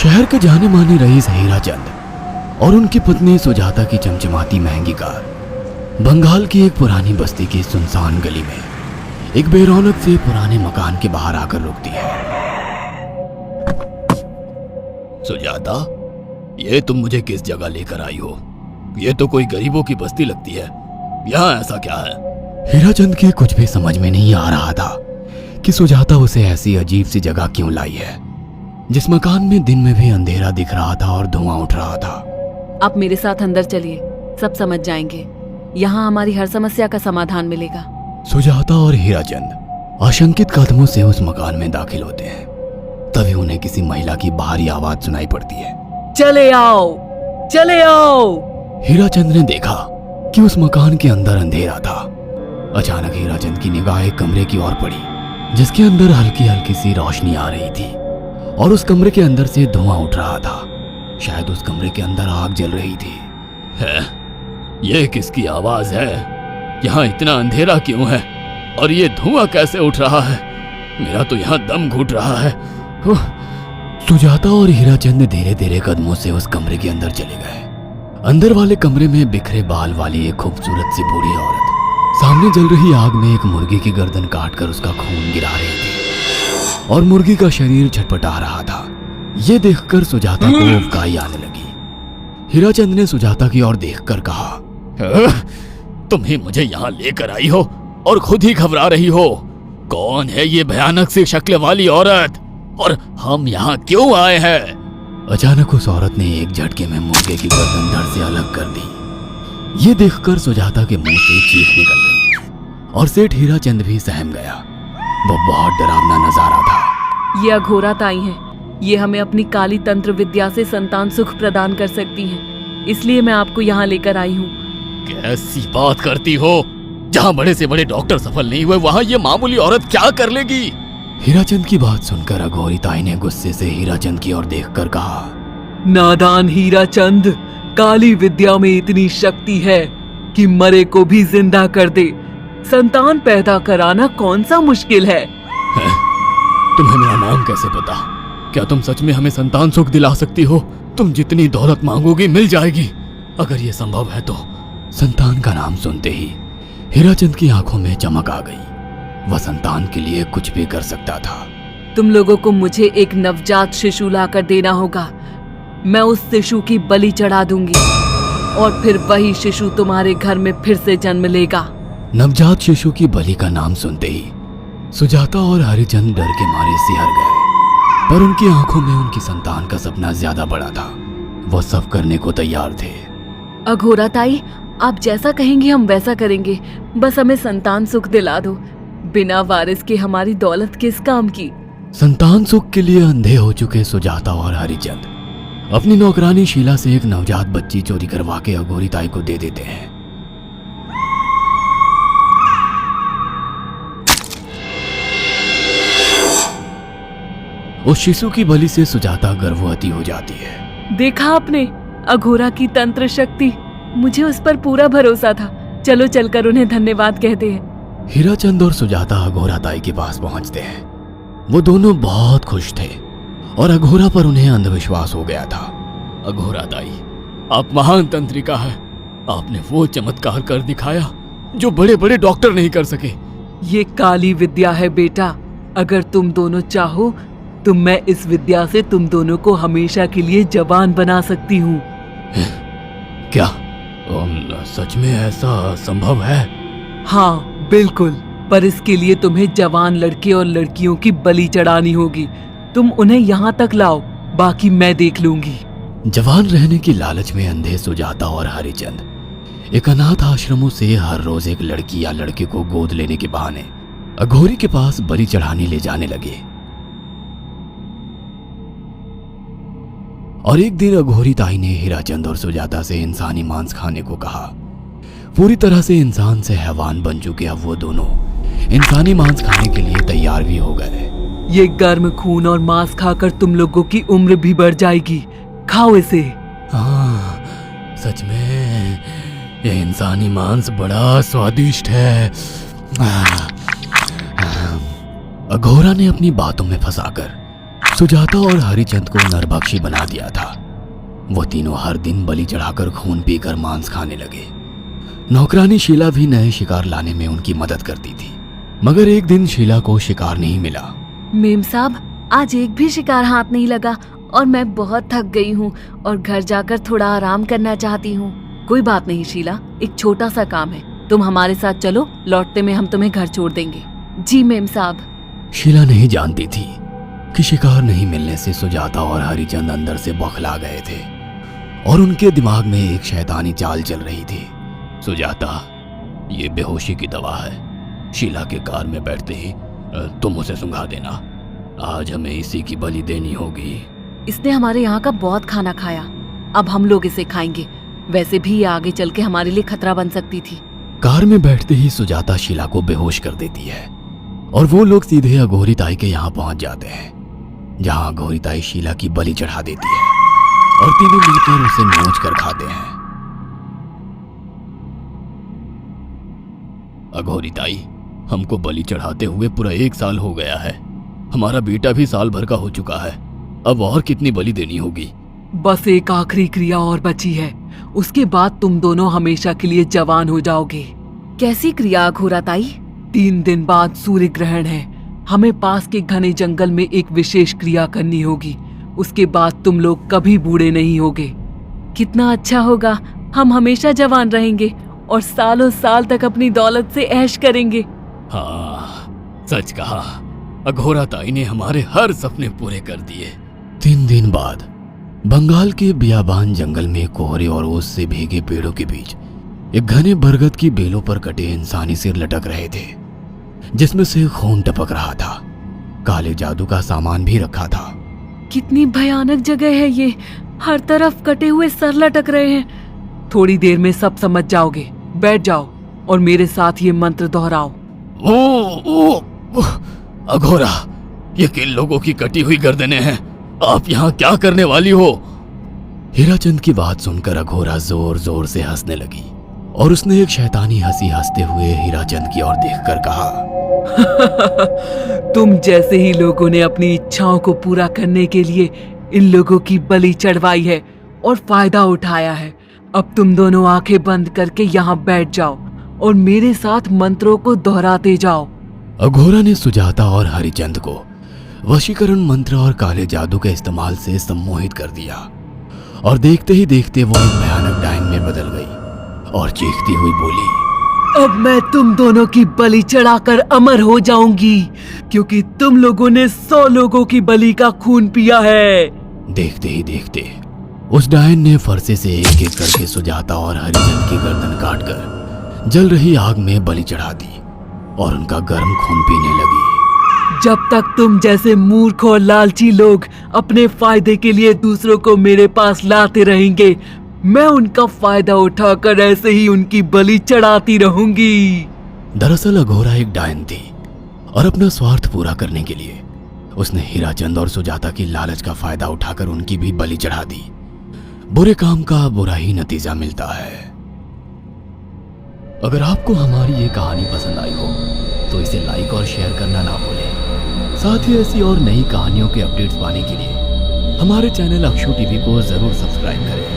शहर के जाने माने रईस हीराचंद और उनकी पत्नी सुजाता की चमचमाती महंगी कार बंगाल की एक पुरानी बस्ती की सुनसान गली में एक बेरौनक से पुराने मकान के बाहर आकर रुकती है। सुजाता, ये तुम मुझे किस जगह लेकर आई हो? ये तो कोई गरीबों की बस्ती लगती है। यहाँ ऐसा क्या है? हीराचंद के कुछ भी समझ में नहीं आ रहा था कि सुजाता उसे ऐसी अजीब सी जगह क्यों लाई है, जिस मकान में दिन में भी अंधेरा दिख रहा था और धुआं उठ रहा था। आप मेरे साथ अंदर चलिए, सब समझ जाएंगे। यहाँ हमारी हर समस्या का समाधान मिलेगा। सुजाता और हीराचंद आशंकित कदमों से उस मकान में दाखिल होते हैं। तभी उन्हें किसी महिला की बाहरी आवाज सुनाई पड़ती है। चले आओ, चले आओ। हीराचंद ने देखा कि उस मकान के अंदर अंधेरा था। अचानक हीराचंद की निगाह एक कमरे की ओर पड़ी, जिसके अंदर हल्की हल्की सी रोशनी आ रही थी और उस कमरे के अंदर से धुआं उठ रहा था। शायद उस कमरे के अंदर आग जल रही थी। ये किसकी आवाज है? यहाँ इतना अंधेरा क्यों है और ये धुआं कैसे उठ रहा है? मेरा तो यहाँ दम घुट रहा है। सुजाता और हीराचंद धीरे धीरे कदमों से उस कमरे के अंदर चले गए। अंदर वाले कमरे में बिखरे बाल वाली एक खूबसूरत सी बूढ़ी औरत सामने जल रही आग में एक मुर्गी की गर्दन काटकर उसका खून गिरा रही थी और मुर्गी का शरीर छटपटा रहा था। ये देखकर सुजाता को उबकाई आने लगी। हीराचंद ने सुजाता की ओर देखकर कहा, तुम ही मुझे यहाँ लेकर आई हो और खुद ही घबरा रही हो। कौन है ये भयानक सी शक्ल वाली औरत और हम यहाँ क्यों आए हैं? अचानक उस औरत ने एक झटके में मुर्गे की गर्दन धड़ से अलग कर दी। ये देखकर सुजाता के मुंह से चीख निकल गई और सेठ हीराचंद भी सहम गया। वो बहुत डरावना नजारा था। ये अघोरा ताई हैं। ये हमें अपनी काली तंत्र विद्या से संतान सुख प्रदान कर सकती हैं। इसलिए मैं आपको यहाँ लेकर आई हूँ। कैसी बात करती हो? जहाँ बड़े से बड़े डॉक्टर सफल नहीं हुए, वहाँ ये मामूली औरत क्या कर लेगी? हीराचंद की बात सुनकर अघोरी ताई ने गुस्से से हीराचंद की ओर देखकर कहा, नादान हीराचंद, काली विद्या में इतनी शक्ति है कि मरे को भी जिंदा कर दे। संतान पैदा कराना कौन सा मुश्किल है? तुम्हें मेरा नाम कैसे पता? क्या तुम सच में हमें संतान सुख दिला सकती हो? तुम जितनी दौलत मांगोगी मिल जाएगी, अगर ये संभव है तो। संतान का नाम सुनते ही हीराचंद की आंखों में चमक आ गई। वह संतान के लिए कुछ भी कर सकता था। तुम लोगों को मुझे एक नवजात शिशु लाकर देना होगा। मैं उस शिशु की बलि चढ़ा दूंगी और फिर वही शिशु तुम्हारे घर में फिर से जन्म लेगा। नवजात शिशु की बलि का नाम सुनते ही सुजाता और हरिचंद डर के मारे सिहर गए, पर उनकी आंखों में उनकी संतान का सपना ज्यादा बड़ा था। वो सब करने को तैयार थे। अघोरा ताई, आप जैसा कहेंगे हम वैसा करेंगे। बस हमें संतान सुख दिला दो। बिना वारिस के हमारी दौलत किस काम की? संतान सुख के लिए अंधे हो चुके सुजाता और हरिचंद अपनी नौकरानी शीला से एक नवजात बच्ची चोरी करवा के अघोरी ताई को दे देते हैं। उस शिशु की बलि से सुजाता गर्भवती हो जाती है। देखा आपने अघोरा की तंत्र शक्ति? मुझे उस पर पूरा भरोसा था। चलो चलकर उन्हें धन्यवाद कहते हैं। हीराचंद और सुजाता अघोरा ताई के पास पहुंचते हैं। वो दोनों बहुत खुश थे और अघोरा पर उन्हें अंधविश्वास हो गया था। अघोरा ताई, आप महान तंत्रिका है। आपने वो चमत्कार कर दिखाया जो बड़े बड़े डॉक्टर नहीं कर सके। ये काली विद्या है बेटा। अगर तुम दोनों चाहो तो मैं इस विद्या से तुम दोनों को हमेशा के लिए जवान बना सकती हूँ। क्या सच में ऐसा संभव है? हाँ बिल्कुल, पर इसके लिए तुम्हें जवान लड़के और लड़कियों की बलि चढ़ानी होगी। तुम उन्हें यहाँ तक लाओ, बाकी मैं देख लूंगी। जवान रहने की लालच में अंधे सुजाता और हरिचंद एक अनाथ आश्रमों से हर रोज एक लड़की या लड़के को गोद लेने के बहाने अघोरी के पास बलि चढ़ाने ले जाने लगे। और एक दिन अघोरी ताई ने हीराचंद और सुजाता से इंसानी मांस खाने को कहा। पूरी तरह से इंसान से हैवान बन चुके अब वो दोनों इंसानी मांस खाने के लिए तैयार भी हो गए। ये गर्म खून और मांस खाकर तुम लोगों की उम्र भी बढ़ जाएगी। खाओ इसे। हाँ, सच में ये इंसानी मांस बड़ा स्वादिष्ट है। अघोरा ने अपनी बातों में फंसाकर सुजाता और हरिचंद को नरभक्षी बना दिया था। वो तीनों हर दिन बलि चढ़ाकर खून पीकर मांस खाने लगे। नौकरानी शीला भी नए शिकार लाने में उनकी मदद करती थी, मगर एक दिन शीला को शिकार नहीं मिला। मेम साहब, आज एक भी शिकार हाथ नहीं लगा और मैं बहुत थक गई हूँ और घर जाकर थोड़ा आराम करना चाहती हूँ। कोई बात नहीं शीला, एक छोटा सा काम है, तुम हमारे साथ चलो, लौटते में हम तुम्हें घर छोड़ देंगे। जी मेम साहब। शीला नहीं जानती थी कि शिकार नहीं मिलने से सुजाता और हरिचंद अंदर से बौखला गए थे और उनके दिमाग में एक शैतानी चाल चल रही थी। सुजाता, ये बेहोशी की दवा है। शीला के कार में बैठते ही तुम उसे सुंघा देना। आज हमें इसी की बलि देनी होगी। इसने हमारे यहाँ का बहुत खाना खाया, अब हम लोग इसे खाएंगे। वैसे भी ये आगे चल के हमारे लिए खतरा बन सकती थी। कार में बैठते ही सुजाता शीला को बेहोश कर देती है और वो लोग सीधे अघोरी ताई के यहाँ पहुंच जाते हैं, जहाँ अघोरी ताई शीला की बलि चढ़ा देती है और तीनों मिलकर उसे नोच कर खाते हैं। अघोरी ताई, हमको बलि चढ़ाते हुए पूरा 1 साल हो गया है। हमारा बेटा भी साल भर का हो चुका है। अब और कितनी बलि देनी होगी? बस एक आखिरी क्रिया और बची है, उसके बाद तुम दोनों हमेशा के लिए जवान हो जाओगे। कैसी क्रिया अघोरा ताई? 3 दिन बाद सूर्य ग्रहण है। हमें पास के घने जंगल में एक विशेष क्रिया करनी होगी। उसके बाद तुम लोग कभी बूढ़े नहीं होगे। कितना अच्छा होगा, हम हमेशा जवान रहेंगे और सालों साल तक अपनी दौलत से ऐश करेंगे। हाँ, सच कहा। अघोरा ताई ने हमारे हर सपने पूरे कर दिए। 3 दिन बाद बंगाल के बियाबान जंगल में कोहरे और ओस से भीगे पेड़ों के बीच एक घने बरगद की बेलों पर कटे इंसानी सिर लटक रहे थे, जिसमें से खून टपक रहा था। काले जादू का सामान भी रखा था। कितनी भयानक जगह है ये, हर तरफ कटे हुए सर लटक रहे हैं। थोड़ी देर में सब समझ जाओगे। बैठ जाओ और मेरे साथ ये मंत्र दोहराओ। ओ, अघोरा, ये किन लोगों की कटी हुई गर्दनें हैं? आप यहाँ क्या करने वाली हो? हीराचंद की बात सुनकर अघोरा जोर जोर से हंसने लगी और उसने एक शैतानी हंसी हंसते हुए हीराचंद की ओर देखकर कहा, तुम जैसे ही लोगों ने अपनी इच्छाओं को पूरा करने के लिए इन लोगों की बलि चढ़वाई है और फायदा उठाया है। अब तुम दोनों आंखें बंद करके यहाँ बैठ जाओ और मेरे साथ मंत्रों को दोहराते जाओ। अघोरा ने सुजाता और हरिचंद को वशीकरण मंत्र और काले जादू के इस्तेमाल से सम्मोहित कर दिया और देखते ही देखते वो एक भयानक डायन में बदल गई और चीखती हुई बोली, अब मैं तुम दोनों की बलि चढ़ाकर अमर हो जाऊंगी, क्योंकि तुम लोगों ने 100 लोगों की बलि का खून पिया है। देखते ही देखते उस डायन ने फरसे से एक एक करके सुजाता और हरिचंद की गर्दन काटकर जल रही आग में बलि चढ़ा दी और उनका गर्म खून पीने लगी। जब तक तुम जैसे मूर्ख और लालची लोग अपने फायदे के लिए दूसरों को मेरे पास लाते रहेंगे, मैं उनका फायदा उठाकर ऐसे ही उनकी बलि चढ़ाती रहूंगी। दरअसल अघोरा एक डायन थी और अपना स्वार्थ पूरा करने के लिए उसने हीराचंद और सुजाता की लालच का फायदा उठाकर उनकी भी बलि चढ़ा दी। बुरे काम का बुरा ही नतीजा मिलता है। अगर आपको हमारी ये कहानी पसंद आई हो तो इसे लाइक और शेयर करना ना भूलें। साथ ही ऐसी और नई कहानियों के अपडेट्स पाने के लिए हमारे चैनल अक्षु टीवी को जरूर सब्सक्राइब करें।